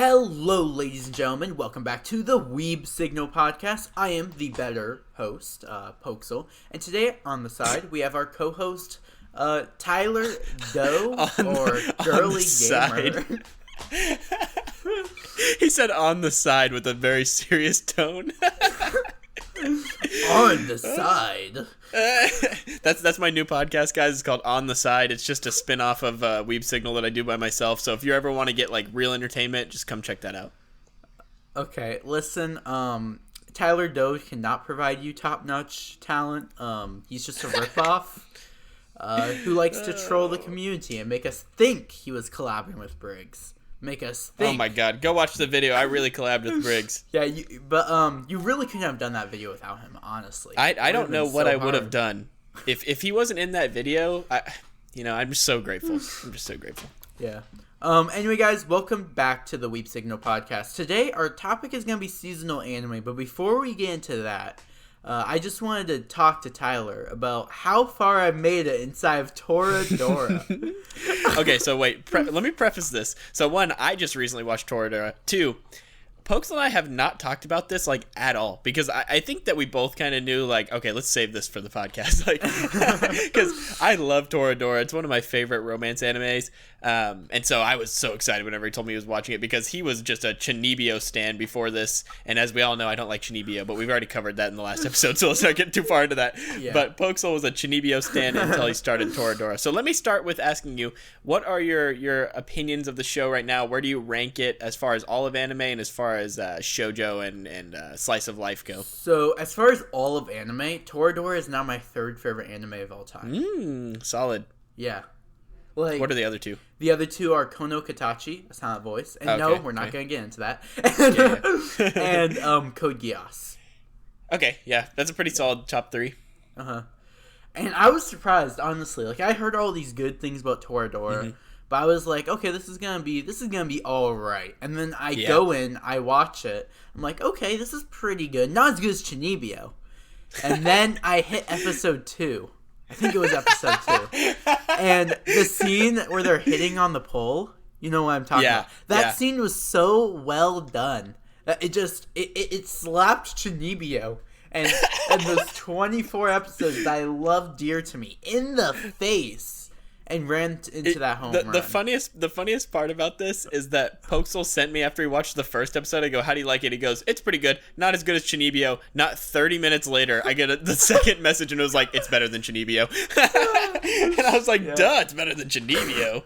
Hello, ladies and gentlemen. Welcome back to the Weeb Signal Podcast. I am the better host, Pokesel, and today on the side we have our co-host, Tyler Doe, or Girly Gamer. He said "on the side" with a very serious tone. On the side. That's my new podcast, guys. It's called On the Side. It's just a spin-off of Weeb Signal that I do by myself. So if you ever want to get like real entertainment, just come check that out. Okay, listen. Tyler Doe cannot provide you top-notch talent. He's just a ripoff who likes to troll the community and make us think he was collabing with Briggs. Make us think. Oh my god, go watch the video. I really collabed with Briggs. Yeah, but you really couldn't have done that video without him, honestly. I don't know what I would have done if he wasn't in that video. I'm just so grateful. I'm just so grateful. Yeah. Anyway, guys, welcome back to the Weeb Signal Podcast. Today, our topic is going to be seasonal anime, but before we get into that, I just wanted to talk to Tyler about how far I made it inside of Toradora. Okay, so wait, let me preface this. So one, I just recently watched Toradora. Two, Pokes and I have not talked about this like at all because I think that we both kind of knew like, okay, let's save this for the podcast, like because I love Toradora. It's one of my favorite romance animes, and so I was so excited whenever he told me he was watching it because he was just a Chunibyo stan before this, and as we all know, I don't like Chunibyo, but we've already covered that in the last episode, so let's not get too far into that. Yeah. But Pokesel was a Chunibyo stan until he started Toradora. So let me start with asking you, what are your opinions of the show right now? Where do you rank it as far as all of anime and as far as shoujo and slice of life go? So as far as all of anime, Toradora is now my third favorite anime of all time. Solid. Yeah. Like, what are the other two? The other two are Kono Katachi, a silent voice, and okay, no, we're not going to get into that. And Code Geass. Okay, yeah, that's a pretty solid top three. And I was surprised, honestly. Like, I heard all these good things about Toradora, but I was like, okay, this is gonna be all right. And then I go in, I watch it, I'm like, okay, this is pretty good. Not as good as Chunibyo. And then I hit episode 2. I think it was episode 2. And the scene where they're hitting on the pole, you know what I'm talking about. That scene was so well done. It slapped Chunibyo and those 24 episodes that I love dear to me in the face and ran into that home run. The funniest part about this is that Pokesel sent me after he watched the first episode. I go, how do you like it? He goes, it's pretty good. Not as good as Chunibyo. Not 30 minutes later, I get the second message and it was like, it's better than Chunibyo. And I was like, duh, it's better than Chunibyo.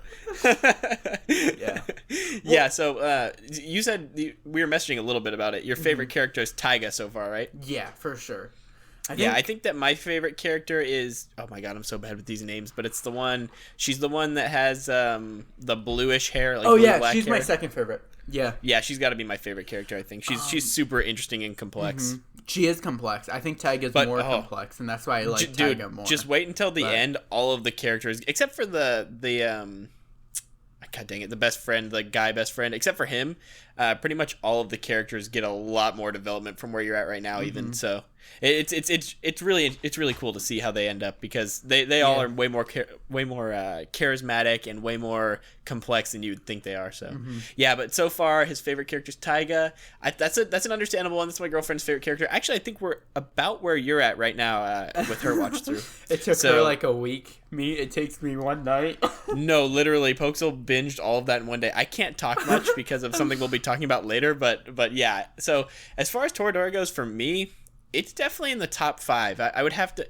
Yeah, so you said we were messaging a little bit about it. Your favorite character is Taiga so far, right? Yeah, for sure. I think that my favorite character is, oh my god, I'm so bad with these names, but it's she's the one that has the bluish hair. Like black she's hair. my second favorite. Yeah, she's got to be my favorite character, I think. She's super interesting and complex. She is complex. I think Taiga's more complex, and that's why I like Taiga more. Just wait until the end. All of the characters, except for the god dang it, the best friend, the guy best friend, except for him, pretty much all of the characters get a lot more development from where you're at right now. Even so, it's really cool to see how they end up because they all are way more charismatic and way more complex than you'd think they are. So but so far his favorite character is Taiga. That's an understandable one. That's my girlfriend's favorite character. Actually, I think we're about where you're at right now with her watch through. It took her like a week. It takes me one night. No, literally, Pokesel binged all of that in one day. I can't talk much because of something we'll be talking about later, but yeah. So as far as Toradora goes, for me, it's definitely in the top 5. I would have to,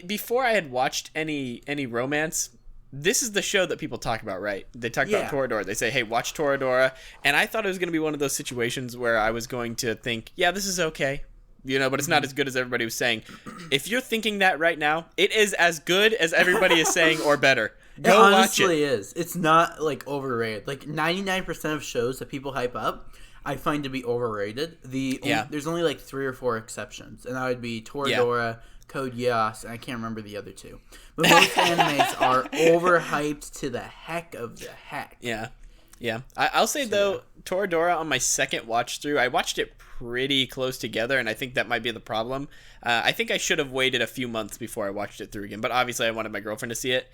before I had watched any romance, this is the show that people talk about, right? They talk about Toradora. They say, hey, watch Toradora. And I thought it was going to be one of those situations where I was going to think, yeah, this is okay. But it's not as good as everybody was saying. If you're thinking that right now, it is as good as everybody is saying or better. Go watch it. It honestly is. It's not, like, overrated. Like, 99% of shows that people hype up, I find to be overrated. There's only, like, 3 or 4 exceptions. And that would be Toradora, Code Geass, and I can't remember the other 2. But most animes are overhyped to the heck of the heck. Yeah. Yeah, I'll say though, Toradora on my second watch through, I watched it pretty close together, and I think that might be the problem. I think I should have waited a few months before I watched it through again, but obviously I wanted my girlfriend to see it,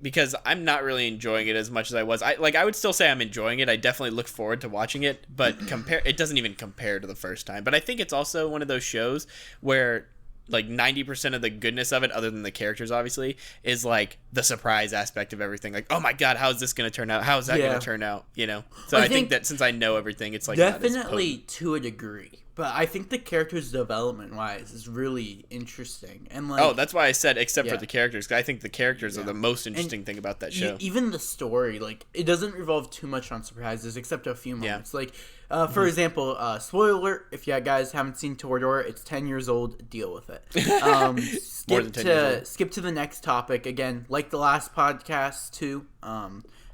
because I'm not really enjoying it as much as I was. I would still say I'm enjoying it. I definitely look forward to watching it, but it doesn't even compare to the first time. But I think it's also one of those shows where like 90% of the goodness of it, other than the characters obviously, is like the surprise aspect of everything. Like, oh my god, how is this going to turn out? How is that going to turn out? You know? So I think that since I know everything, it's like definitely to a degree. But I think the characters development wise is really interesting. And like, that's why I said except for the characters, because I think the characters are the most interesting thing about that show. Even the story, like, it doesn't revolve too much on surprises except a few moments. Like, for example, spoiler alert, if you guys haven't seen Toradora, it's 10 years old, deal with it. Skip to the next topic. Again, like the last podcast too,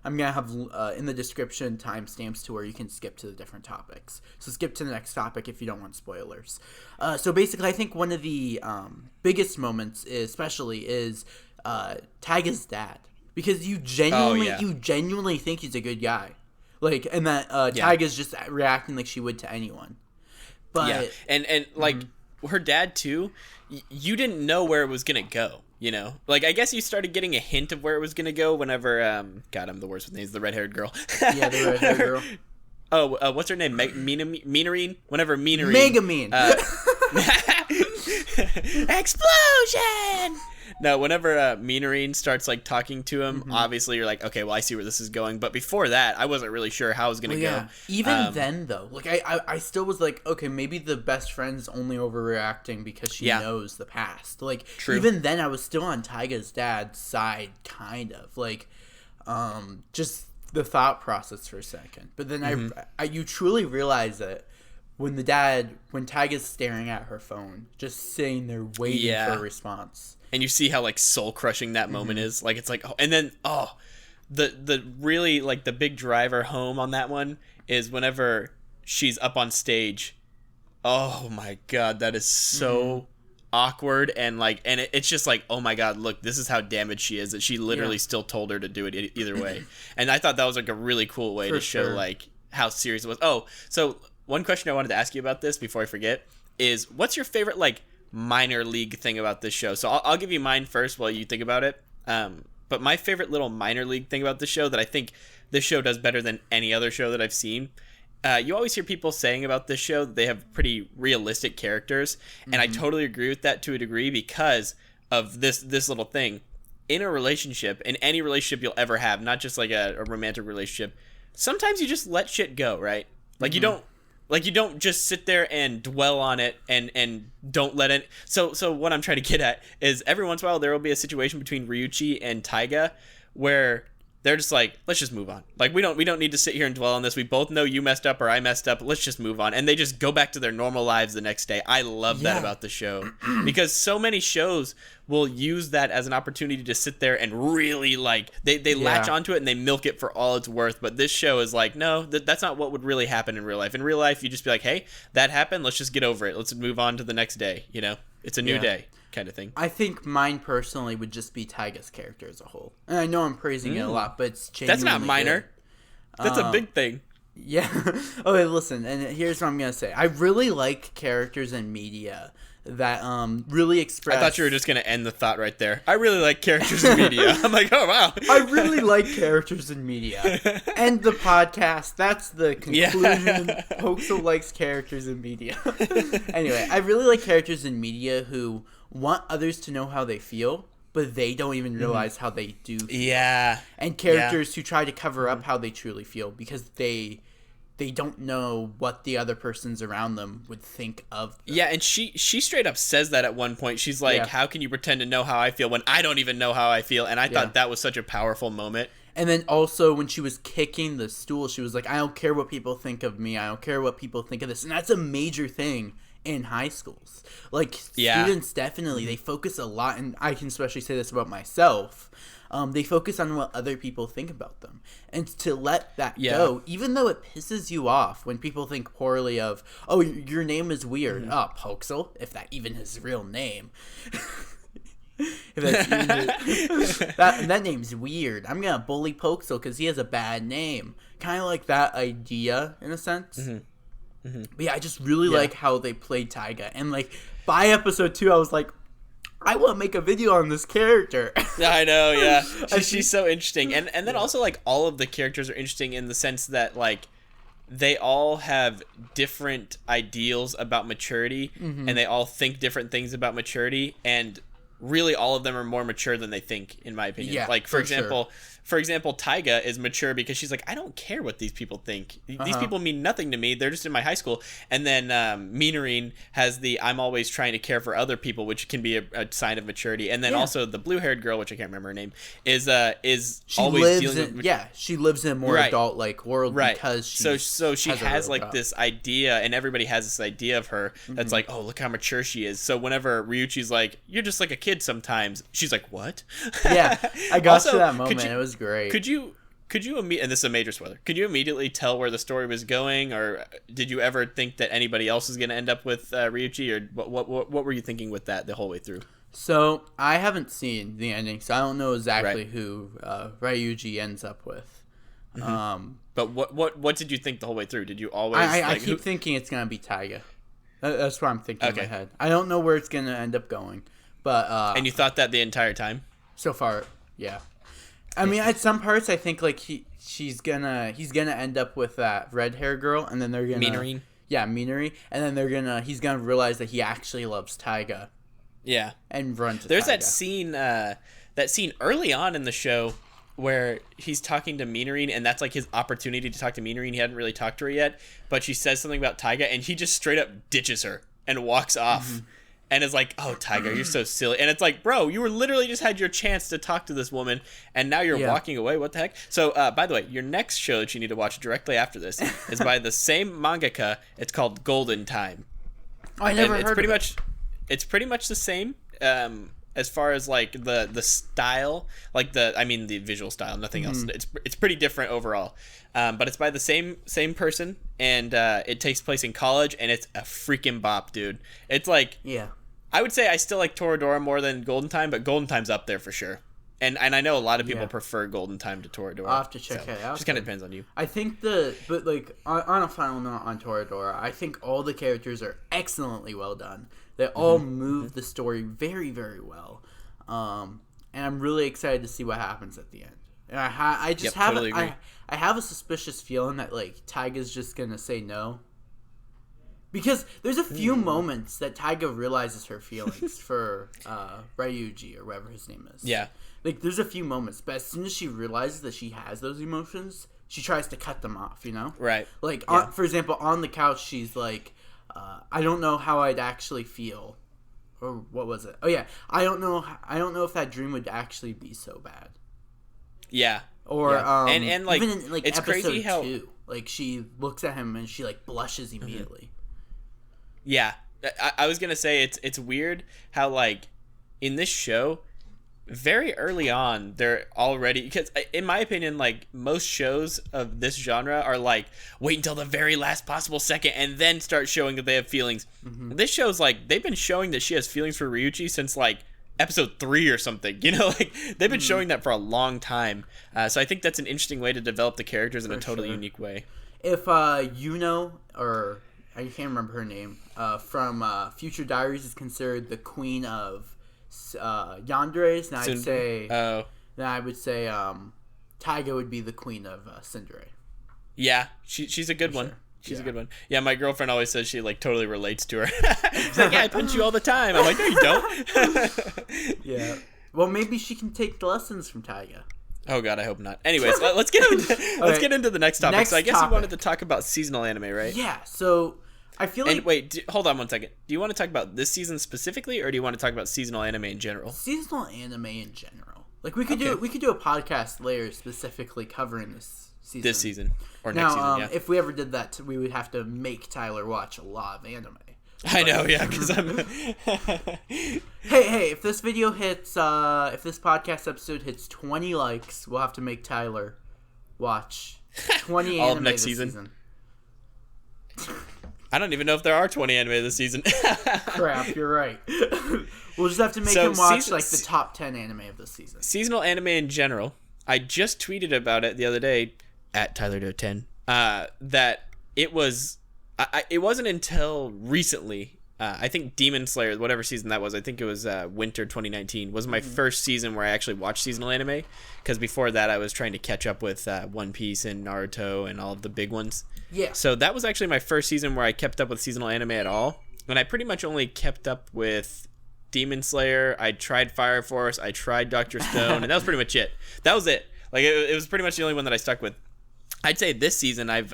I'm going to have in the description timestamps to where you can skip to the different topics. So skip to the next topic if you don't want spoilers. So basically, I think one of the biggest moments is Taiga's dad. Because you genuinely think he's a good guy. Like, and that Taiga's just reacting like she would to anyone. But and like her dad too, you didn't know where it was going to go. You know, like, I guess you started getting a hint of where it was going to go whenever, God, I'm the worst with names, the red-haired girl. Yeah, the red-haired girl. What's her name? Minarine? Whenever Minarine. Megamine. Explosion! No, whenever Minarine starts, like, talking to him, obviously you're like, okay, well, I see where this is going. But before that, I wasn't really sure how it was going to go. Even then, though, like, I still was like, okay, maybe the best friend's only overreacting because she knows the past. Like, even then, I was still on Taiga's dad's side, kind of. Like, just the thought process for a second. But then you truly realize it when Taiga's staring at her phone, just sitting there waiting for a response. And you see how, like, soul-crushing that moment is. Like, it's like, and then, the really, like, the big driver home on that one is whenever she's up on stage. Oh, my God, that is so awkward. And, like, it's just like, oh, my God, look, this is how damaged she is. That she literally still told her to do it either way. And I thought that was, like, a really cool way to show, like, how serious it was. Oh, so one question I wanted to ask you about this before I forget is, what's your favorite, like, minor league thing about this show? So I'll give you mine first while you think about it. But my favorite little minor league thing about this show that I think this show does better than any other show that I've seen, you always hear people saying about this show that they have pretty realistic characters, and I totally agree with that to a degree because of this little thing. In a relationship, in any relationship you'll ever have, not just like a romantic relationship, sometimes you just let shit go, right? Like, you don't just sit there and dwell on it and don't let it. So what I'm trying to get at is every once in a while there will be a situation between Ryuichi and Taiga where they're just like, let's just move on. Like, we don't need to sit here and dwell on this. We both know you messed up or I messed up. Let's just move on. And they just go back to their normal lives the next day. I love that about the show because so many shows will use that as an opportunity to sit there and really, like, they latch onto it and they milk it for all it's worth. But this show is like, no, that's not what would really happen in real life. In real life, you just be like, hey, that happened. Let's just get over it. Let's move on to the next day. You know, it's a new day kind of thing. I think mine personally would just be Taiga's character as a whole. And I know I'm praising it a lot, but it's genuinely That's not minor. Good. That's a big thing. Yeah. Okay, listen, and here's what I'm going to say. I really like characters in media that really express... I thought you were just going to end the thought right there. I really like characters in media. I'm like, oh, wow. I really like characters in media. End the podcast. That's the conclusion. Hoaxel likes characters in media. Anyway, I really like characters in media who want others to know how they feel, but they don't even realize how they do feel. Yeah. And characters who try to cover up how they truly feel because they don't know what the other persons around them would think of them. Yeah, and she straight up says that at one point. She's like, how can you pretend to know how I feel when I don't even know how I feel? And I thought that was such a powerful moment. And then also when she was kicking the stool, she was like, I don't care what people think of me. I don't care what people think of this. And that's a major thing in high schools. Like, students definitely, they focus a lot, and I can especially say this about myself, they focus on what other people think about them. And to let that go, even though it pisses you off when people think poorly of, oh, your name is weird. Oh, Hoaxel, if that even is his real name. If that's even that name's weird. I'm gonna bully Pokesel because he has a bad name. Kind of like that idea in a sense. But yeah, I just really like how they played Taiga, and like by episode 2, I was like, I want to make a video on this character. I know, yeah. She's so interesting. And then also, like, all of the characters are interesting in the sense that, like, they all have different ideals about maturity, and they all think different things about maturity, and really all of them are more mature than they think, in my opinion. Yeah, like, for example, Taiga is mature because she's like, I don't care what these people think. These people mean nothing to me. They're just in my high school. And then Minarine has the I'm always trying to care for other people, which can be a sign of maturity. And then also the blue-haired girl, which I can't remember her name, is she always dealing with... Yeah, she lives in a more adult-like world because she So she has like this idea, and everybody has this idea of her that's like, oh, look how mature she is. So whenever Ryuichi's like, you're just like a kid sometimes, she's like, what? Yeah, I got to that moment. It was great. Could you and this is a major spoiler, could you immediately tell where the story was going, or did you ever think that anybody else was going to end up with Ryuichi, or what were you thinking with that the whole way through? So I haven't seen the ending, so I don't know exactly who Ryuichi ends up with. But what did you think the whole way through? Did you always I keep thinking it's going to be Taiga. That's what I'm thinking in my head. I don't know where it's going to end up going, but and you thought that the entire time? So far, yeah. I mean, at some parts, I think like he's gonna end up with that red hair girl, and then they're gonna Minarine. Yeah, Minari, and then he's gonna realize that he actually loves Taiga. Yeah, and run to There's Taiga. that scene early on in the show where he's talking to Minarine, and that's like his opportunity to talk to Minarine. He hadn't really talked to her yet, but she says something about Taiga, and he just straight up ditches her and walks off. And is like, oh, Taiga, you're so silly. And it's like, bro, you were literally just had your chance to talk to this woman, and now you're walking away. What the heck? So, by the way, your next show that you need to watch directly after this is by the same mangaka. It's called Golden Time. Oh, I never heard of it. It's pretty much the same as far as like the style, like the visual style, nothing else. It's pretty different overall. But it's by the same person, and it takes place in college, and it's a freaking bop, dude. It's like, I would say I still like Toradora more than Golden Time, but Golden Time's up there for sure. And I know a lot of people prefer Golden Time to Toradora. I'll have to check it out. Just kind of depends on you. I think but like on a final note on Toradora, I think all the characters are excellently well done. They all move the story very, very well. And I'm really excited to see what happens at the end. And I have a suspicious feeling that like Taiga's just gonna say no. Because there's a few moments that Taiga realizes her feelings for Ryuji or whatever his name is. Yeah. Like, there's a few moments, but as soon as she realizes that she has those emotions, she tries to cut them off, you know? Right. Like, for example, on the couch, she's like, I don't know how I'd actually feel. Or what was it? Oh, yeah. I don't know if that dream would actually be so bad. Yeah. Or, and like, even in, like, it's episode crazy how 2, like, she looks at him and she, like, blushes immediately. Yeah, I was gonna say it's weird how like in this show, very early on they're already, because in my opinion like most shows of this genre are like wait until the very last possible second and then start showing that they have feelings. This show's like they've been showing that she has feelings for Ryuichi since like episode 3 or something, you know, like they've been showing that for a long time. So I think that's an interesting way to develop the characters in a totally unique way. If Yuno, or I can't remember her name, from Future Diaries is considered the queen of yanderes, then I would say Taiga would be the queen of tsundere. Yeah, she's a good one. She's a good one. Yeah, my girlfriend always says she like totally relates to her. She's like, yeah, I punch you all the time. I'm like, no, you don't. Yeah. Well, maybe she can take lessons from Taiga. Oh god, I hope not. Anyways, let's get into the next topic. So I guess you wanted to talk about seasonal anime, right? Yeah. So I feel like. And wait, hold on one second. Do you want to talk about this season specifically, or do you want to talk about seasonal anime in general? Seasonal anime in general. Like we could do a podcast later specifically covering this season. This season or next season. Yeah. If we ever did that, we would have to make Tyler watch a lot of anime. I know, yeah, because I'm. Hey! If this video hits, if this podcast episode hits 20 likes, we'll have to make Tyler watch 20 all anime of next this season. I don't even know if there are 20 anime this season. Crap, you're right. We'll just have to make him watch like the top 10 anime of this season. Seasonal anime in general. I just tweeted about it the other day at TylerDo10. That it was. It wasn't until recently. I think Demon Slayer, whatever season that was, I think it was Winter 2019, was my first season where I actually watched seasonal anime. Because before that, I was trying to catch up with One Piece and Naruto and all of the big ones. Yeah. So that was actually my first season where I kept up with seasonal anime at all. And I pretty much only kept up with Demon Slayer. I tried Fire Force. I tried Dr. Stone. And that was pretty much it. That was it. Like, it was pretty much the only one that I stuck with. I'd say this season I've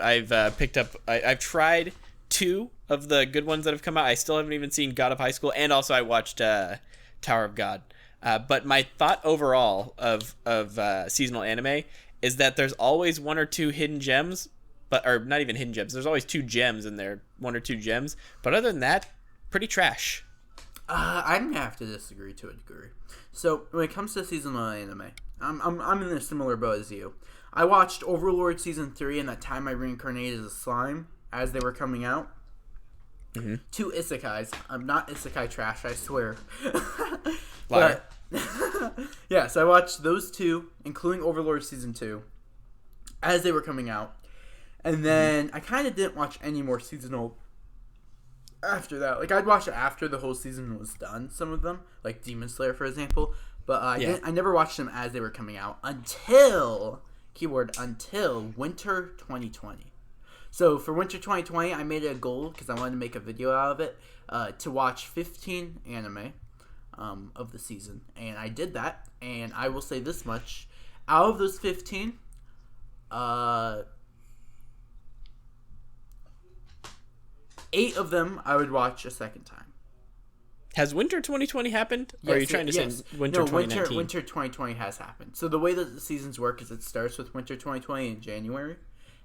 picked up. I've tried 2 of the good ones that have come out. I still haven't even seen God of High School, and also I watched Tower of God. But my thought overall of seasonal anime is that there's always 1 or 2 hidden gems, or not even hidden gems. There's always 2 gems in there, 1 or 2 gems. But other than that, pretty trash. I'm gonna have to disagree to a degree. So when it comes to seasonal anime, I'm in a similar boat as you. I watched Overlord season 3, and that time I reincarnated as a slime as they were coming out. 2 isekais. I'm not isekai trash, I swear. But yeah, so I watched those 2, including Overlord season 2, as they were coming out, and then I kind of didn't watch any more seasonal after that. Like, I'd watch it after the whole season was done. Some of them, like Demon Slayer, for example. But I never watched them as they were coming out until Winter 2020. So for Winter 2020, I made it a goal, because I wanted to make a video out of it, to watch 15 anime of the season. And I did that, and I will say this much. Out of those 15, 8 of them I would watch a second time. Has Winter 2020 happened? Yes, or are you trying to say Winter 2019? Winter 2020 has happened. So the way that the seasons work is it starts with Winter 2020 in January,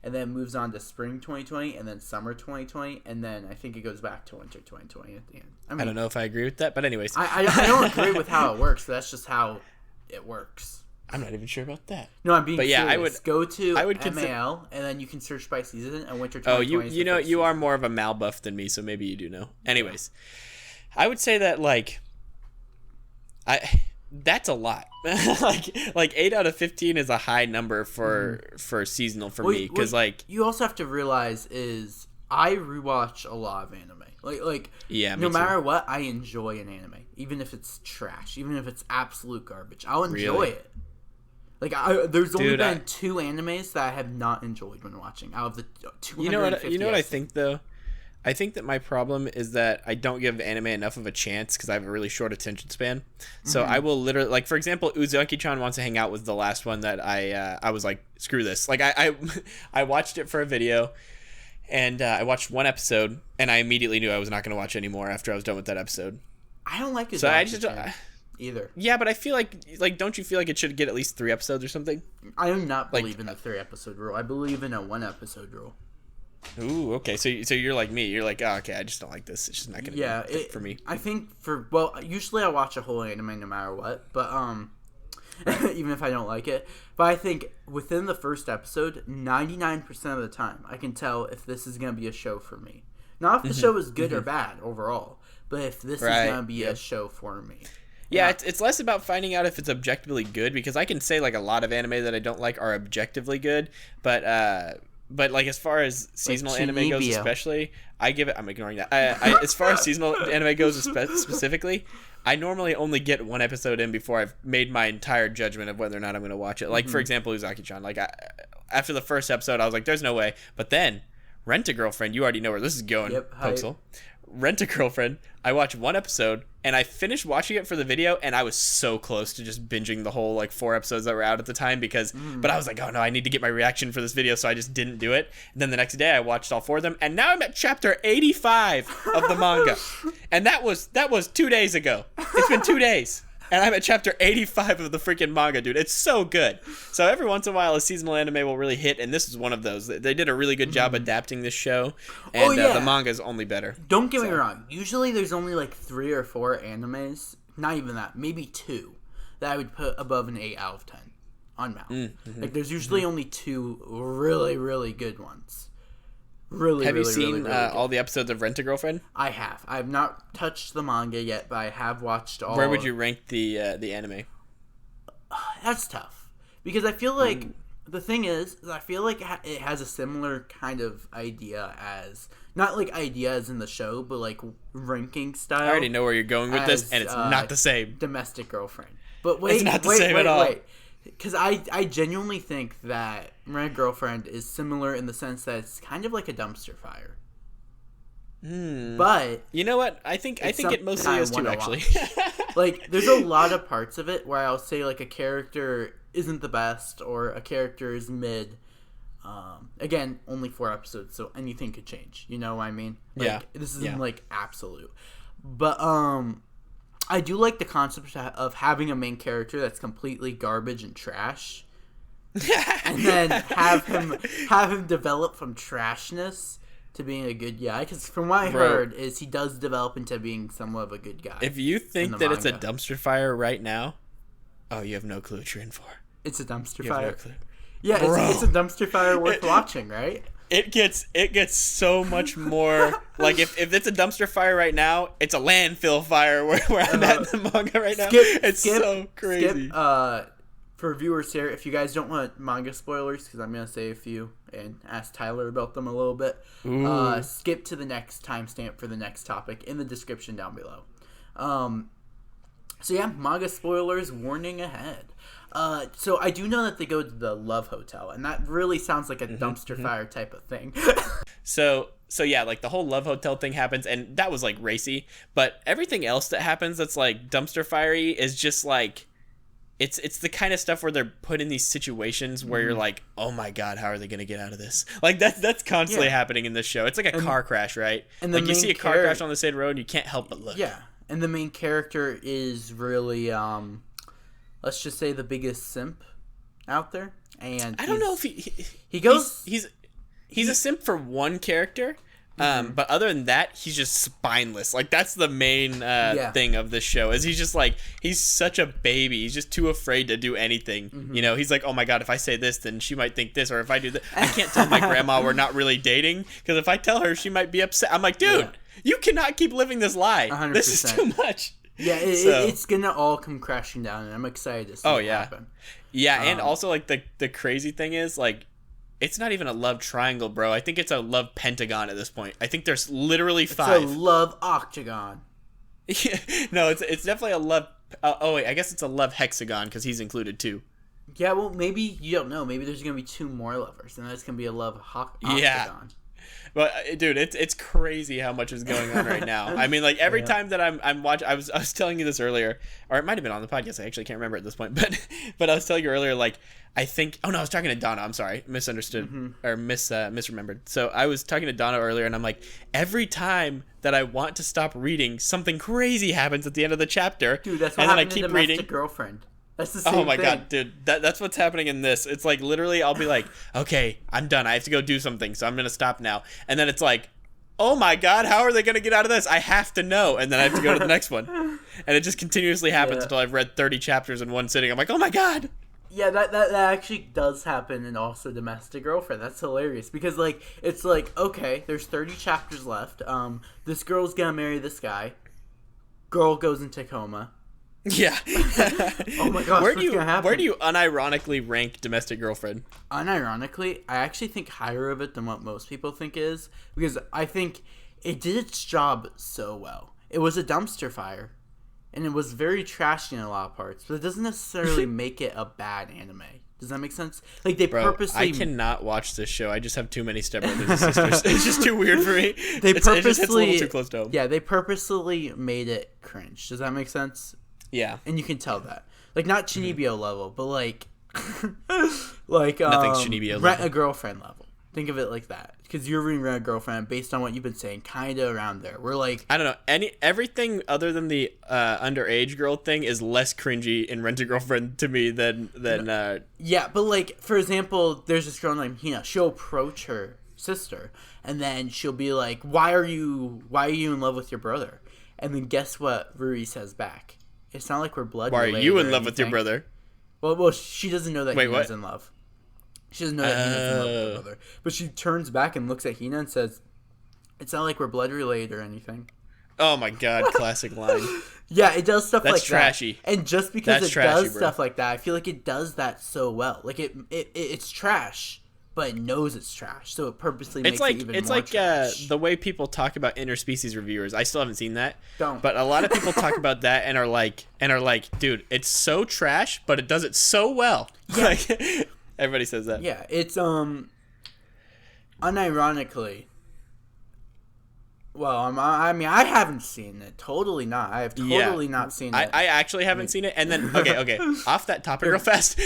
and then moves on to Spring 2020, and then Summer 2020, and then I think it goes back to Winter 2020 at the end. I mean, I don't know if I agree with that, but anyways. I don't agree with how it works, but that's just how it works. I'm not even sure about that. No, I'm being serious. I would go to MAL, and then you can search by season, and Winter 2020 Oh, you are more of a Mal buff than me, so maybe you do know. Anyways, I would say that, like, that's a lot. like 8 out of 15 is a high number for seasonal for me, because like you also have to realize is I rewatch a lot of anime. Like yeah, no matter what, I enjoy an anime, even if it's trash, even if it's absolute garbage. I'll enjoy it. Like there's only been 2 animes that I have not enjoyed when watching out of the 250. You know what I think though? I think that my problem is that I don't give anime enough of a chance because I have a really short attention span. So I will literally, like, for example, Uzaki-chan Wants to Hang Out was the last one that I was like, screw this. Like, I watched it for a video, and I watched 1 episode, and I immediately knew I was not going to watch anymore after I was done with that episode. I don't like Uzaki-chan so I just either. Yeah, but I feel like, don't you feel like it should get at least 3 episodes or something? I do not believe in the 3-episode rule. I believe in a 1-episode rule. Ooh, okay. So you're like me. You're like, oh, okay, I just don't like this. It's just not gonna be for me. I think usually I watch a whole anime no matter what, but even if I don't like it. But I think within the first episode, 99% of the time, I can tell if this is gonna be a show for me. Not if the show is good or bad overall, but if this is gonna be a show for me. Yeah, it's less about finding out if it's objectively good, because I can say like a lot of anime that I don't like are objectively good, but like as far as seasonal anime goes, especially, I'm ignoring that. As far as seasonal anime goes, specifically, I normally only get 1 episode in before I've made my entire judgment of whether or not I'm going to watch it. Like for example, Uzaki-chan. Like after the first episode, I was like, "There's no way." But then, Rent-A-Girlfriend. You already know where this is going, Hoaxel. Rent-A-Girlfriend. I watched 1 episode, and I finished watching it for the video, and I was so close to just binging the whole like 4 episodes that were out at the time but I was like, oh no, I need to get my reaction for this video, so I just didn't do it. And then the next day I watched all 4 of them, and now I'm at chapter 85 of the manga. And that was 2 days ago. It's been 2 days. And I'm at chapter 85 of the freaking manga, dude. It's so good. So every once in a while, a seasonal anime will really hit, and this is one of those. They did a really good job adapting this show, and the manga is only better. Don't get me wrong. Usually there's only like 3 or 4 animes, not even that, maybe 2, that I would put above an 8 out of 10 on Mal. Like there's usually only 2 really, really good ones. Really, have really, you seen really, really all the episodes of Rent-A-Girlfriend? I have. I have not touched the manga yet, but I have watched all. Where would you rank the anime? That's tough because I feel like the thing is I feel like it has a similar kind of idea as not like ideas in the show, but like ranking style. I already know where you're going with this, and it's not the same. Domestic Girlfriend, but wait, it's not the same at all. Because I genuinely think that Rent-A-Girlfriend is similar in the sense that it's kind of like a dumpster fire. But you know what? I think it mostly is too, actually. Like, there's a lot of parts of it where I'll say like a character isn't the best or a character is mid. Again, only 4 episodes, so anything could change. You know what I mean? Like, this isn't like absolute. But I do like the concept of having a main character that's completely garbage and trash, and then have him develop from trashness to being a good guy. Because from what I heard, is he does develop into being somewhat of a good guy. If you think that it's a dumpster fire right now, you have no clue what you're in for. It's a dumpster you fire. Have no clue. Yeah, it's a dumpster fire worth watching, right? It gets so much more like if it's a dumpster fire right now, it's a landfill fire where I'm at in the manga right now. It's so crazy. For viewers here, if you guys don't want manga spoilers, because I'm gonna say a few and ask Tyler about them a little bit, skip to the next timestamp for the next topic in the description down below. So yeah, manga spoilers warning ahead. So I do know that they go to the Love Hotel, and that really sounds like a dumpster fire type of thing. So yeah, like the whole Love Hotel thing happens, and that was like racy, but everything else that happens that's like dumpster fiery is just like it's the kind of stuff where they're put in these situations where you're like, oh my god, how are they gonna get out of this? Like that's constantly happening in this show. It's like a car crash, right? And like you see a car crash on the side of the road and you can't help but look. Yeah, and the main character is really let's just say the biggest simp out there, and I don't know if he goes. He's a simp for one character, but other than that, he's just spineless. Like that's the main thing of this show is he's just like he's such a baby. He's just too afraid to do anything. You know, he's like, oh my god, if I say this, then she might think this, or if I do that, I can't tell my grandma we're not really dating because if I tell her, she might be upset. I'm like, dude, you cannot keep living this lie. 100%. This is too much. Yeah, it's gonna all come crashing down, and I'm excited to see it happen. Yeah, and also like the crazy thing is like it's not even a love triangle, bro. I think it's a love pentagon at this point. I think there's literally 5. It's a love octagon. No, it's definitely a love. Oh wait, I guess it's a love hexagon because he's included too. Yeah, well maybe you don't know. Maybe there's gonna be 2 more lovers, and that's gonna be a love octagon. Yeah. But dude, it's crazy how much is going on right now. I mean, like every time that I'm watching, I was telling you this earlier, or it might have been on the podcast. I actually can't remember at this point, but I was telling you earlier, like I think. Oh no, I was talking to Donna. I'm sorry, misunderstood or misremembered. So I was talking to Donna earlier, and I'm like, every time that I want to stop reading, something crazy happens at the end of the chapter. Dude, that's what happened in Domestic Girlfriend. That's the same Oh my thing. god, dude. That's what's happening in this. It's like literally I'll be like, okay, I'm done. I have to go do something, so I'm going to stop now. And then it's like, oh my god, how are they going to get out of this? I have to know. And then I have to go to the next one. And it just continuously happens until I've read 30 chapters in one sitting. I'm like, oh my god. Yeah, that actually does happen in also Domestic Girlfriend. That's hilarious because like it's like, okay, there's 30 chapters left. This girl's going to marry this guy. Girl goes into coma. Yeah. Oh my gosh, what's gonna happen? Where do you unironically rank Domestic Girlfriend? Unironically, I actually think higher of it than what most people think is because I think it did its job so well. It was a dumpster fire, and it was very trashy in a lot of parts, but it doesn't necessarily make it a bad anime. Does that make sense? Like they purposely. I cannot watch this show. I just have too many stepbrothers and sisters. It's just too weird for me. It just hits a little too close to home. Yeah, they purposely made it cringe. Does that make sense? Yeah, and you can tell that, like not Chinibyo level, but like nothing's Chinibyo level. Rent-A-Girlfriend level. Think of it like that, because you're reading Rent-A-Girlfriend based on what you've been saying, kind of around there. We're like, I don't know, everything other than the underage girl thing is less cringy in Rent-A-Girlfriend to me than yeah, but like for example, there's this girl named Hina. She'll approach her sister, and then she'll be like, "Why are you in love with your brother?" And then guess what Ruri says back? It's not like we're blood related. Why are you in love with your brother? Well, she doesn't know that he was in love. She doesn't know that Hina's in love with her mother. But she turns back and looks at Hina and says, "It's not like we're blood related or anything." Oh my god, classic line. Yeah, it does stuff That's like trashy. that. And just because That's it trashy, does bro. stuff like that, I feel like it does that so well. Like it's trash, but it knows it's trash, so it purposely makes it even more trash. The way people talk about interspecies reviewers. I still haven't seen that. Don't. But a lot of people talk about that and are like, dude, it's so trash, but it does it so well. Yeah. Like, everybody says that. Yeah, it's unironically. Well, I mean, I haven't seen it. Totally not. I have totally not seen it. I actually haven't seen it. And then, okay. Off that topic real fast.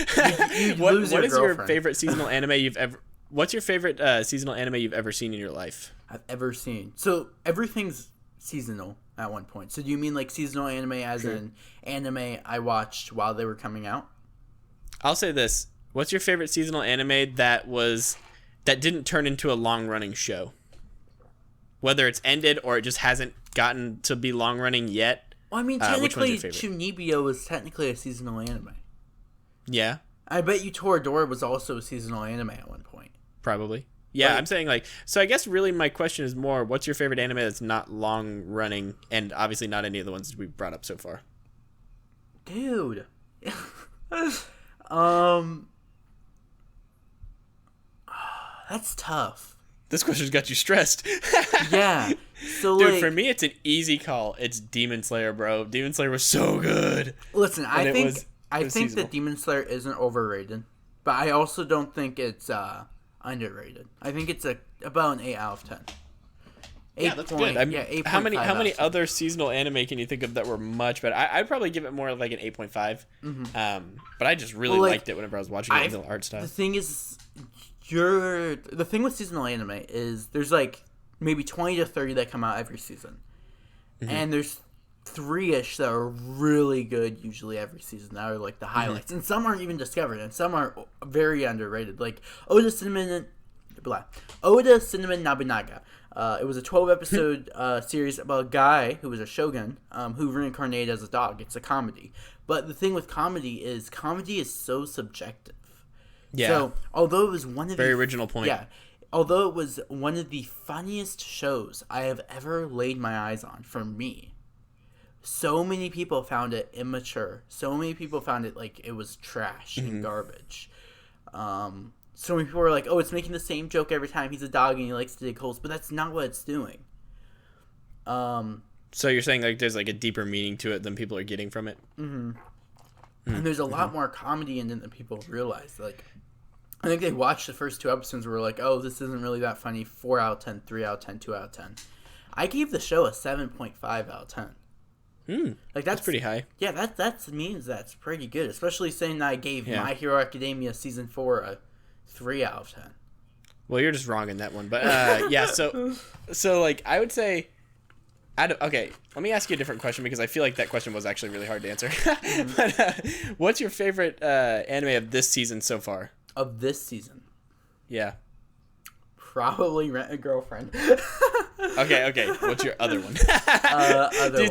What is your favorite seasonal anime you've ever... What's your favorite seasonal anime you've ever seen in your life? I've ever seen. So, everything's seasonal at one point. So, do you mean like seasonal anime as in anime I watched while they were coming out? I'll say this. What's your favorite seasonal anime that didn't turn into a long-running show? Whether it's ended or it just hasn't gotten to be long running yet. Well, I mean, technically, Chunibyo was technically a seasonal anime. Yeah. I bet you Toradora was also a seasonal anime at one point. Probably. Yeah, I'm saying like, so I guess really my question is more, what's your favorite anime that's not long running and obviously not any of the ones we brought up so far? Dude. That's tough. This question's got you stressed. Yeah. So, dude, for me, it's an easy call. It's Demon Slayer, bro. Demon Slayer was so good. Listen, I think that Demon Slayer isn't overrated, but I also don't think it's underrated. I think it's about an 8 out of 10. Yeah, that's good. 8.5 how many other seasonal anime can you think of that were much better? I'd probably give it more like an 8.5. Mm-hmm. But I just really liked it whenever I was watching it, the art style. The thing is... The thing with seasonal anime is there's like maybe 20 to 30 that come out every season. Mm-hmm. And there's 3-ish that are really good usually every season that are like the highlights. Mm-hmm. And some aren't even discovered and some are very underrated. Like Oda Cinnamon Nobunaga. It was a 12-episode series about a guy who was a shogun who reincarnated as a dog. It's a comedy. But the thing with comedy is so subjective. Yeah. So, although it was one of very original point. Yeah. Although it was one of the funniest shows I have ever laid my eyes on for me, so many people found it immature. So many people found it like it was trash and garbage. So many people were like, "Oh, it's making the same joke every time. He's a dog and he likes to dig holes," but that's not what it's doing. So you're saying like there's like a deeper meaning to it than people are getting from it? Mm-hmm. And there's a lot more comedy in it than people realize. Like, I think they watched the first 2 episodes and were like, "Oh, this isn't really that funny." 4 out of 10, 3 out of 10, 2 out of 10. I gave the show a 7.5 out of 10. Like that's pretty high. Yeah, that means that's pretty good. Especially saying that I gave My Hero Academia season 4 a 3 out of 10. Well, you're just wrong in that one, but yeah. So like I would say. Okay, let me ask you a different question because I feel like that question was actually really hard to answer. But what's your favorite anime of this season so far? Of this season? Yeah. Probably Rent a Girlfriend. Okay. What's your other one? Do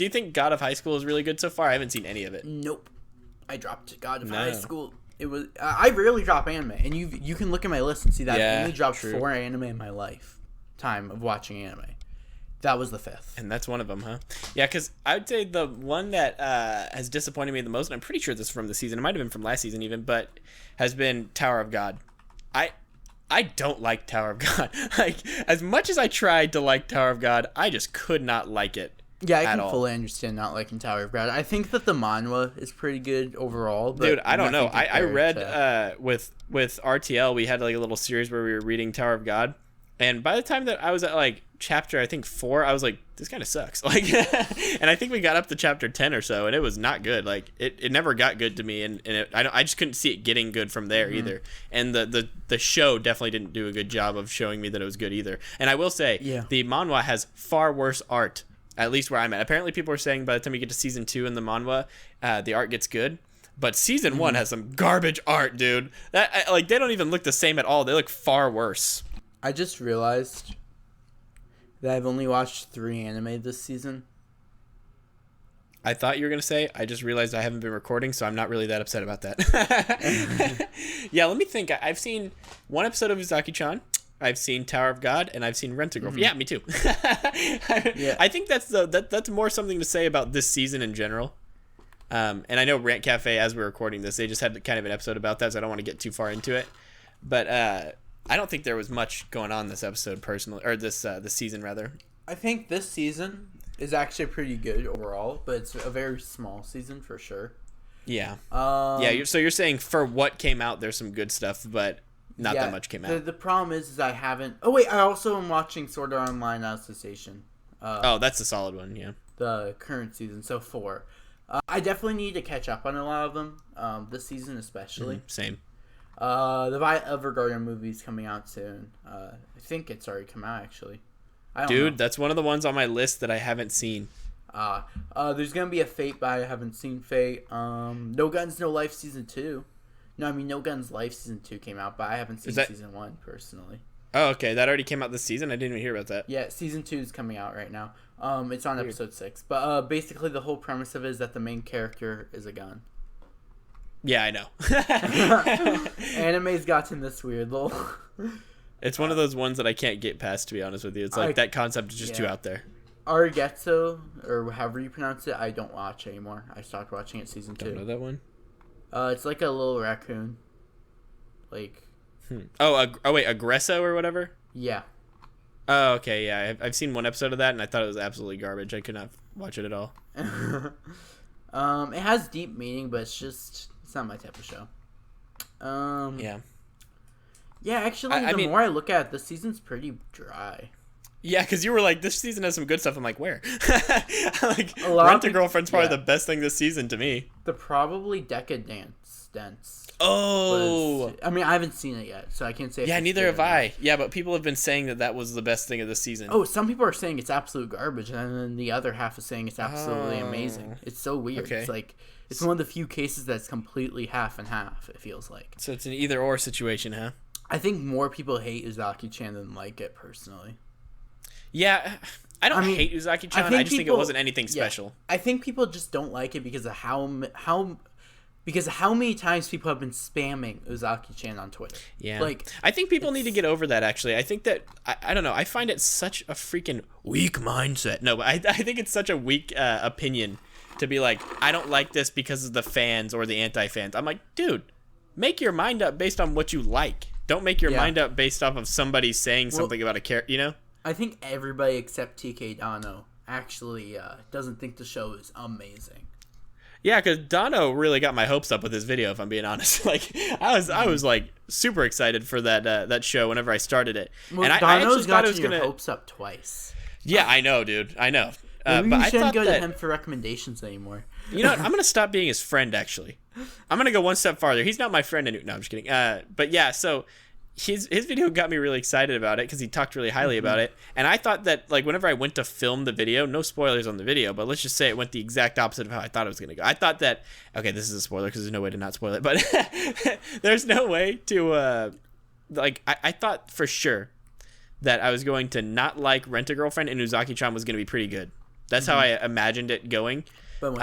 you think God of High School is really good so far? I haven't seen any of it. Nope. I dropped God of High School. It was I rarely drop anime, and you can look at my list and see that I only dropped 4 anime in my lifetime of watching anime. That was the 5th. And that's one of them, huh? Yeah, because I would say the one that has disappointed me the most, and I'm pretty sure this is from the season, it might have been from last season even, but has been Tower of God. I don't like Tower of God. Like, as much as I tried to like Tower of God, I just could not like it. Yeah, I can fully understand not liking Tower of God. I think that the manhwa is pretty good overall. But dude, I don't know. I read with RTL, we had like a little series where we were reading Tower of God. And by the time that I was at like chapter, I think 4, I was like, this kind of sucks. Like, and I think we got up to chapter 10 or so, and it was not good. Like, it never got good to me, and I just couldn't see it getting good from there either. And the show definitely didn't do a good job of showing me that it was good either. And I will say, the manhwa has far worse art, at least where I'm at. Apparently, people are saying by the time you get to season 2 in the manhwa, the art gets good. But season 1 has some garbage art, dude. That like they don't even look the same at all. They look far worse. I just realized that I've only watched 3 anime this season. I thought you were going to say, I just realized I haven't been recording, so I'm not really that upset about that. Yeah, let me think. I've seen one episode of Uzaki-chan. I've seen Tower of God, and I've seen Rent-A-Girlfriend. Yeah, me too. Yeah. I think that's more something to say about this season in general. And I know Rant Cafe, as we're recording this, they just had kind of an episode about that, so I don't want to get too far into it. But I don't think there was much going on this episode personally, or this season rather. I think this season is actually pretty good overall, but it's a very small season for sure. Yeah. So you're saying for what came out, there's some good stuff, but not that much came out. The problem is I haven't. Oh wait, I also am watching Sword Art Online Association. That's a solid one. Yeah. The current season, so 4. I definitely need to catch up on a lot of them. This season especially. Same. The Violet Evergarden movie's coming out soon. I think it's already come out actually. Dude, that's one of the ones on my list that I haven't seen. There's gonna be a Fate, but I haven't seen Fate. No Guns, No Life season 2. No, I mean No Guns Life season 2 came out, but I haven't seen season 1 personally. Oh, okay, that already came out this season. I didn't even hear about that. Yeah, season 2 is coming out right now. It's on episode 6, but basically the whole premise of it is that the main character is a gun. Yeah, I know. Anime's gotten this weird little. It's one of those ones that I can't get past, to be honest with you. It's like that concept is just too out there. Arigetsu, or however you pronounce it, I don't watch anymore. I stopped watching it season 2. Don't know that one? It's like a little raccoon. Like. Oh, wait, Aggresso or whatever? Yeah. Oh, okay, yeah. I've seen one episode of that, and I thought it was absolutely garbage. I could not watch it at all. It has deep meaning, but it's not my type of show. Yeah. Yeah, actually, the more I look at it, this season's pretty dry. Yeah, because you were like, this season has some good stuff. I'm like, where? Like, Rent-A-Girlfriend's probably the best thing this season to me. The probably Decadence. Oh! I mean, I haven't seen it yet, so I can't say. Yeah, neither have I. Yeah, but people have been saying that was the best thing of the season. Oh, some people are saying it's absolute garbage, and then the other half is saying it's absolutely amazing. It's so weird. Okay. It's like, it's one of the few cases that's completely half and half, it feels like. So it's an either-or situation, huh? I think more people hate Uzaki-chan than like it, personally. Yeah, I don't hate Uzaki-chan. I just think it wasn't anything special. I think people just don't like it because of how many times people have been spamming Uzaki-chan on Twitter. Yeah, like I think people need to get over that. Actually, I think that I don't know. I find it such a freaking weak mindset. No, but I think it's such a weak opinion to be like, I don't like this because of the fans or the anti-fans. I'm like, dude, make your mind up based on what you like. Don't make your mind up based off of somebody saying something about a character, you know? I think everybody except TK Dano actually doesn't think the show is amazing. Yeah, because Dano really got my hopes up with his video, if I'm being honest. Like, I was like super excited for that show whenever I started it. Well, and I actually thought it was gonna hopes up twice. Yeah, I know, dude. I know. Maybe you shouldn't go to him for recommendations anymore. You know what? I'm gonna stop being his friend. Actually, I'm gonna go one step farther. He's not my friend anymore. No, I'm just kidding. But yeah, so his video got me really excited about it because he talked really highly about it. And I thought that, like, whenever I went to film the video, no spoilers on the video, but let's just say it went the exact opposite of how I thought it was gonna go. I thought that, okay, this is a spoiler because there's no way to not spoil it, but there's no way to I thought for sure that I was going to not like Rent-A-Girlfriend and Uzaki-chan was going to be pretty good. That's how I imagined it going. But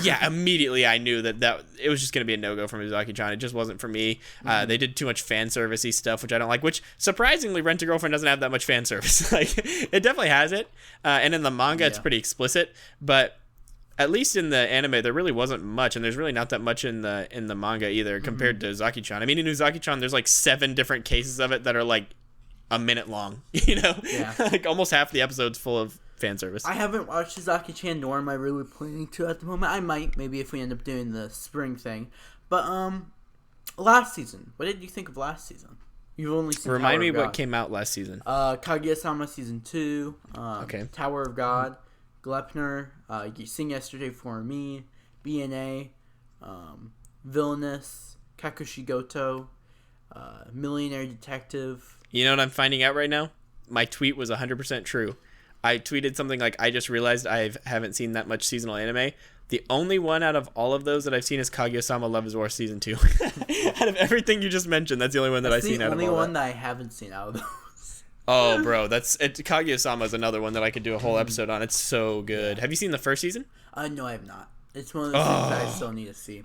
yeah, immediately I knew that it was just going to be a no-go from Uzaki-chan. It just wasn't for me. They did too much fan servicey stuff, which I don't like, which surprisingly Rent-A-Girlfriend doesn't have that much fan service. Like, it definitely has it. And in the manga, it's pretty explicit, but at least in the anime, there really wasn't much, and there's really not that much in the manga either compared to Uzaki-chan. I mean, in Uzaki-chan, there's like 7 different cases of it that are like a minute long, you know? Yeah. Like almost half the episode's full of fan service. I haven't watched Uzaki-chan, nor am I really planning to at the moment. I might, maybe if we end up doing the spring thing. But last season, what did you think of last season? You've only seen Remind me what came out last season. Kaguya-sama season 2, okay. Tower of God, Glepner, You Sing Yesterday for Me, BNA, Villainous, Kakushigoto, Millionaire Detective. You know what I'm finding out right now? My tweet was 100% true. I tweeted something like, I just realized I haven't seen that much seasonal anime. The only one out of all of those that I've seen is Kaguya-sama Love is War Season 2. Out of everything you just mentioned, that's the only one that I've seen out of all that. The only one that I haven't seen out of those. Oh, bro, Kaguya-sama is another one that I could do a whole episode on. It's so good. Have you seen the first season? No, I have not. It's one of those things that I still need to see.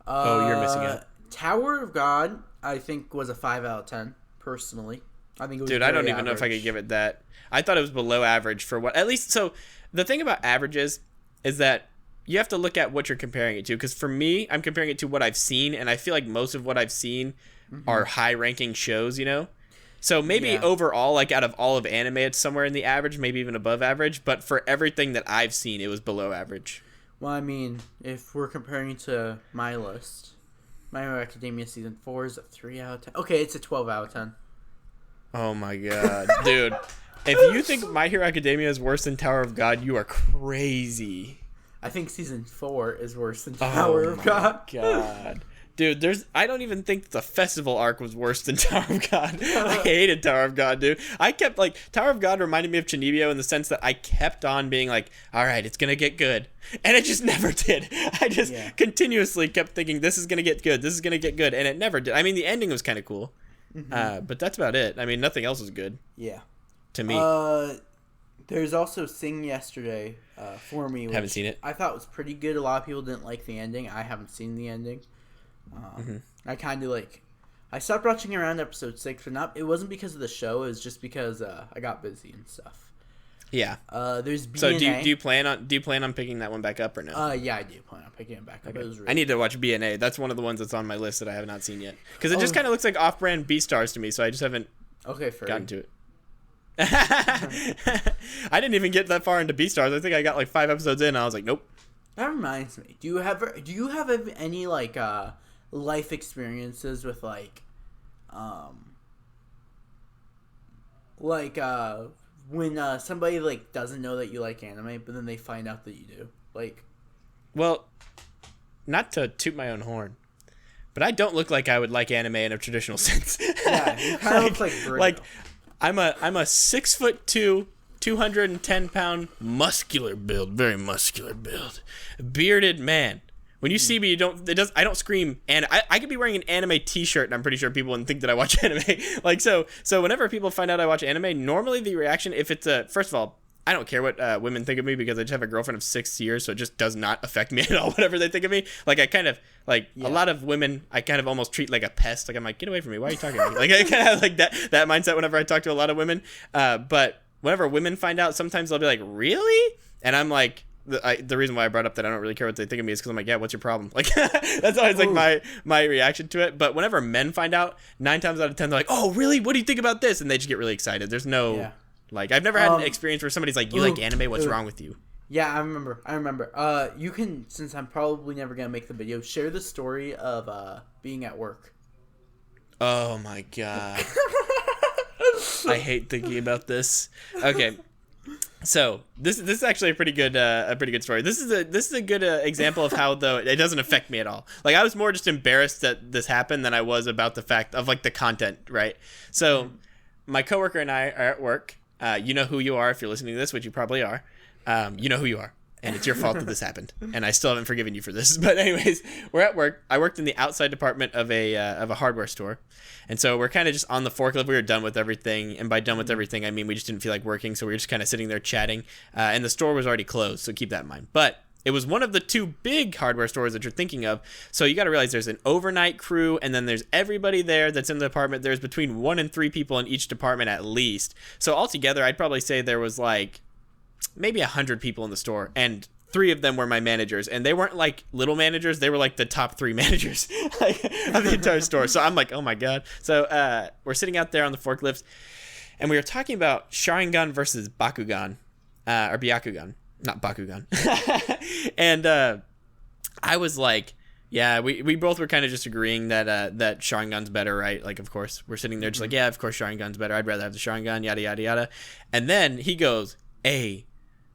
You're missing out. Tower of God, I think, was a 5 out of 10, personally. I think it was I don't even know if I could give it that. I thought it was below average for what... At least, so, the thing about averages is that you have to look at what you're comparing it to. Because for me, I'm comparing it to what I've seen, and I feel like most of what I've seen are high-ranking shows, you know? So maybe overall, like out of all of anime, it's somewhere in the average, maybe even above average. But for everything that I've seen, it was below average. Well, I mean, if we're comparing to my list, My Hero Academia Season 4 is a 3 out of 10. Okay, it's a 12 out of 10. Oh my god. Dude, if you think My Hero Academia is worse than Tower of God, you are crazy. I think Season 4 is worse than Tower of God. God. Dude, I don't even think the festival arc was worse than Tower of God. I hated Tower of God, dude. I kept, like, Tower of God reminded me of Chunibyo in the sense that I kept on being like, all right, it's going to get good. And it just never did. I just continuously kept thinking, this is going to get good, this is going to get good. And it never did. I mean, the ending was kind of cool. But that's about it. I mean, nothing else was good. Yeah. To me. There's also Sing Yesterday for me. Which haven't seen it. I thought was pretty good. A lot of people didn't like the ending. I haven't seen the ending. I kind of I stopped watching around episode 6, but it wasn't because of the show. It was just because I got busy and stuff. Yeah. There's BNA. So do you plan on picking that one back up or no? Yeah, I do plan on picking it back up. Okay. It was really I need to watch BNA. That's one of the ones that's on my list that I have not seen yet. Because it just kind of looks like off-brand B-Stars to me, so I just haven't gotten to it. I didn't even get that far into B-Stars. I think I got like 5 episodes in, and I was like, nope. That reminds me. Do you have any life experiences with when somebody doesn't know that you like anime, but then they find out that you do? Well, not to toot my own horn, but I don't look like I would like anime in a traditional sense. Yeah, you kind of look like Bruno. I'm a 6'2", 210-pound muscular build, very muscular build, bearded man. When you see me, I don't scream, and I could be wearing an anime t-shirt, and I'm pretty sure people wouldn't think that I watch anime. So whenever people find out I watch anime, normally the reaction, if it's first of all, I don't care what women think of me because I just have a girlfriend of 6 years, so it just does not affect me at all, whatever they think of me. A lot of women, I kind of almost treat like a pest. I'm like, get away from me, why are you talking to me? I kind of have like that mindset whenever I talk to a lot of women. But whenever women find out, sometimes they'll be like, really? And I'm like, the reason why I brought up that I don't really care what they think of me is because I'm like, yeah, what's your problem? That's always my reaction to it. But whenever men find out, 9 times out of 10 they're like, oh really, what do you think about this? And they just get really excited. There's no I've never had an experience where somebody's like, you like anime, what's wrong with you? Yeah, I remember. You can, since I'm probably never gonna make the video, share the story of being at work. Oh my god. I hate thinking about this. Okay. So this is actually a pretty good story. This is a good example of how though it doesn't affect me at all. I was more just embarrassed that this happened than I was about the fact of the content, right? So my coworker and I are at work. You know who you are if you're listening to this, which you probably are. You know who you are, and it's your fault that this happened. And I still haven't forgiven you for this. But anyways, we're at work. I worked in the outside department of a hardware store. And so we're kind of just on the forklift. We were done with everything. And by done with everything, I mean we just didn't feel like working. So we were just kind of sitting there chatting. And the store was already closed. So keep that in mind. But it was one of the 2 big hardware stores that you're thinking of. So you got to realize there's an overnight crew. And then there's everybody there that's in the department. There's between 1 and 3 people in each department at least. So altogether, I'd probably say there was maybe 100 people in the store. And 3 of them were my managers, and they weren't little managers. They were the top 3 managers of the entire store. So I'm like, oh my god. So we're sitting out there on the forklift, and we were talking about Sharingan versus Bakugan, or Byakugan, not Bakugan. And I was like, yeah, we both were kind of just agreeing that Sharingan's better, right? Of course, we're sitting there just yeah, of course Sharingan's better. I'd rather have the Sharingan, yada yada yada. And then he goes, hey.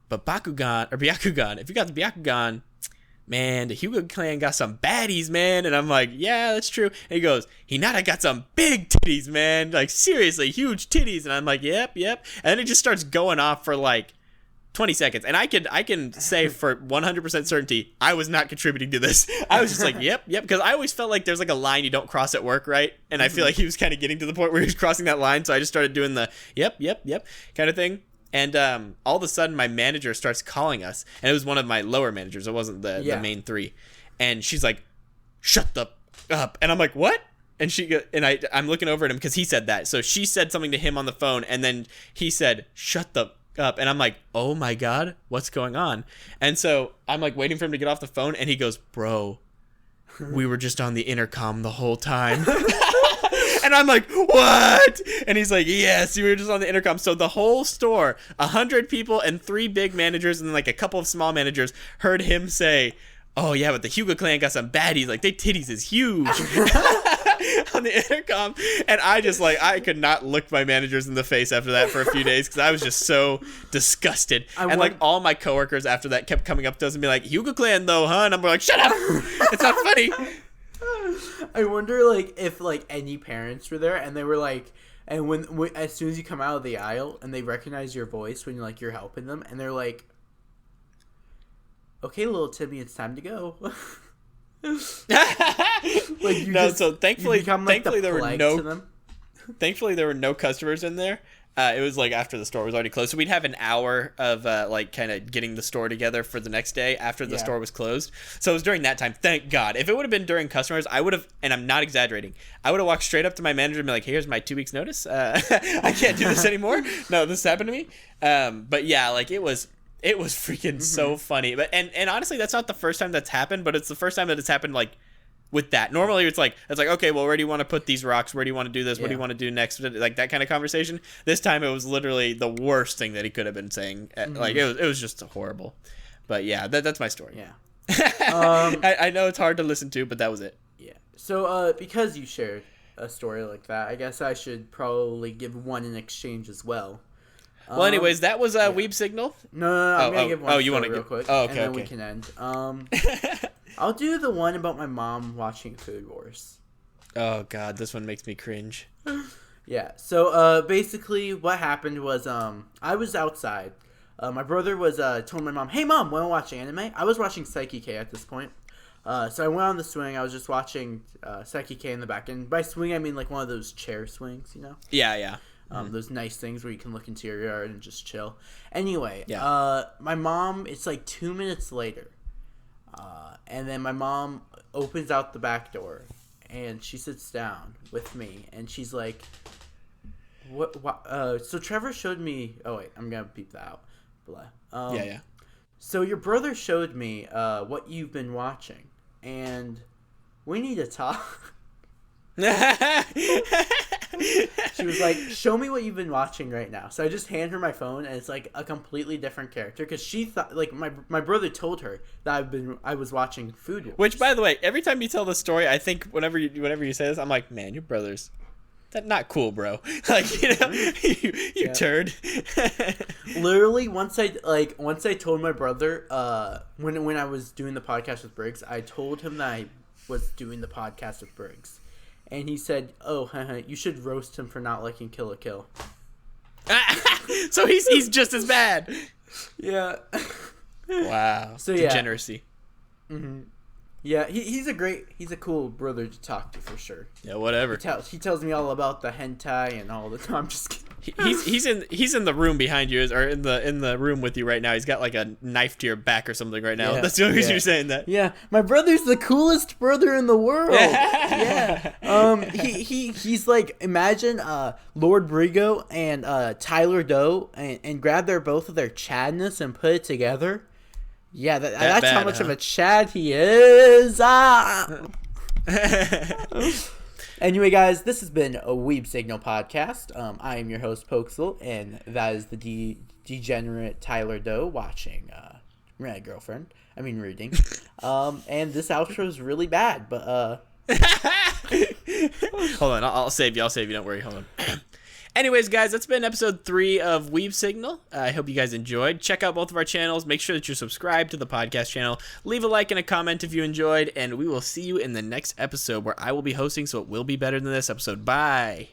But Bakugan, or Byakugan, if you got the Byakugan, man, the Hyuga clan got some baddies, man. And I'm like, yeah, that's true. And he goes, Hinata got some big titties, man. Seriously, huge titties. And I'm like, yep. And then it just starts going off for 20 seconds. And I can say for 100% certainty, I was not contributing to this. I was just like, yep. Because I always felt like there's a line you don't cross at work, right? And I feel like he was kind of getting to the point where he was crossing that line. So I just started doing the yep kind of thing. And all of a sudden, my manager starts calling us, and it was one of my lower managers. It wasn't the main three. And she's like, "Shut the up!" And I'm like, "What?" And I'm looking over at him because he said that. So she said something to him on the phone, and then he said, "Shut the up." And I'm like, "Oh my God, what's going on?" And so I'm like waiting for him to get off the phone, and he goes, "Bro, we were just on the intercom the whole time." And I'm like, "What?" And he's like, "Yes, you were just on the intercom." So the whole store, 100 people and 3 big managers and like a couple of small managers heard him say, "Oh yeah, but the Hugo clan got some baddies. Like, they titties is huge." On the intercom. And I could not look my managers in the face after that for a few days because I was just so disgusted. Like all my coworkers after that kept coming up to us and be like, "Hugo clan though, huh?" And I'm like, "Shut up! It's not funny." I wonder, like, if, like, any parents were there and they were like, and when as soon as you come out of the aisle and they recognize your voice when you're helping them, and they're like, "Okay, little Timmy, it's time to go." Like, thankfully there were no customers in there. It was like after the store was already closed, so we'd have an hour of like kind of getting the store together for the next day after the store was closed. So it was during that time. Thank God. If it would have been during customers, I would have, and I'm not exaggerating, I would have walked straight up to my manager and be like, "Hey, here's my 2 weeks notice. I can't do this anymore. No, this happened to me." But yeah, like it was freaking so funny. But and honestly, that's not the first time that's happened, but it's the first time that it's happened like with that. Normally it's like, "Okay, well, where do you want to put these rocks? Where do you want to do this? What do you want to do next?" Like that kind of conversation. This time it was literally the worst thing that he could have been saying. Like it was just horrible. But yeah, that's my story. Yeah. I know it's hard to listen to, but that was it. Yeah. So because you shared a story like that, I guess I should probably give one in exchange as well. Well, anyways, that was Weeb Signal. No, I'm gonna give one. You want to real quick? Oh, okay, and then we can end. I'll do the one about my mom watching Food Wars. Oh God, this one makes me cringe. Yeah. So basically, what happened was I was outside. My brother was told my mom, "Hey mom, wanna watch anime?" I was watching Psyche K at this point. So I went on the swing. I was just watching Psyche K in the back, and by swing I mean like one of those chair swings, you know? Yeah. Those nice things where you can look into your yard and just chill. Anyway, yeah. My mom, it's like 2 minutes later, and then my mom opens out the back door, and she sits down with me, and she's like, "What? So Trevor showed me." Oh wait, I'm gonna beep that out. Blah. Yeah. So your brother showed me what you've been watching, and we need to talk. She was like, "Show me what you've been watching right now." So I just hand her my phone, and it's like a completely different character because she thought, like, my brother told her that I was watching Food Wars. Which, by the way, every time you tell the story, I think whenever you say this, I'm like, "Man, your brother's that not cool, bro." Like, you know, you turd. Literally, once I told my brother, when I was doing the podcast with Briggs, I told him that I was doing the podcast with Briggs. And he said, "Oh, you should roast him for not liking Kill la Kill." So he's just as bad. Yeah. Wow. So degeneracy. Mm-hmm. Yeah, he's a cool brother to talk to for sure. Yeah, whatever. He tells me all about the hentai and all the time. I'm just kidding. He's in the room behind you, or in the room with you right now. He's got like a knife to your back or something right now. Yeah, that's the only reason you're saying that. Yeah, my brother's the coolest brother in the world. Yeah. He's like, imagine Lord Brigo and Tyler Doe and grab both of their Chadness and put it together. Yeah, that's bad, how much of a Chad he is. Anyway, guys, this has been a Weeb Signal Podcast. I am your host, Pokesel, and that is the degenerate Tyler Doe watching Girlfriend. I mean, reading. And this outro is really bad, but... Hold on, I'll save you. Don't worry. Hold on. Anyways, guys, that's been episode 3 of Weeb Signal. I hope you guys enjoyed. Check out both of our channels. Make sure that you're subscribed to the podcast channel. Leave a like and a comment if you enjoyed, and we will see you in the next episode where I will be hosting, so it will be better than this episode. Bye.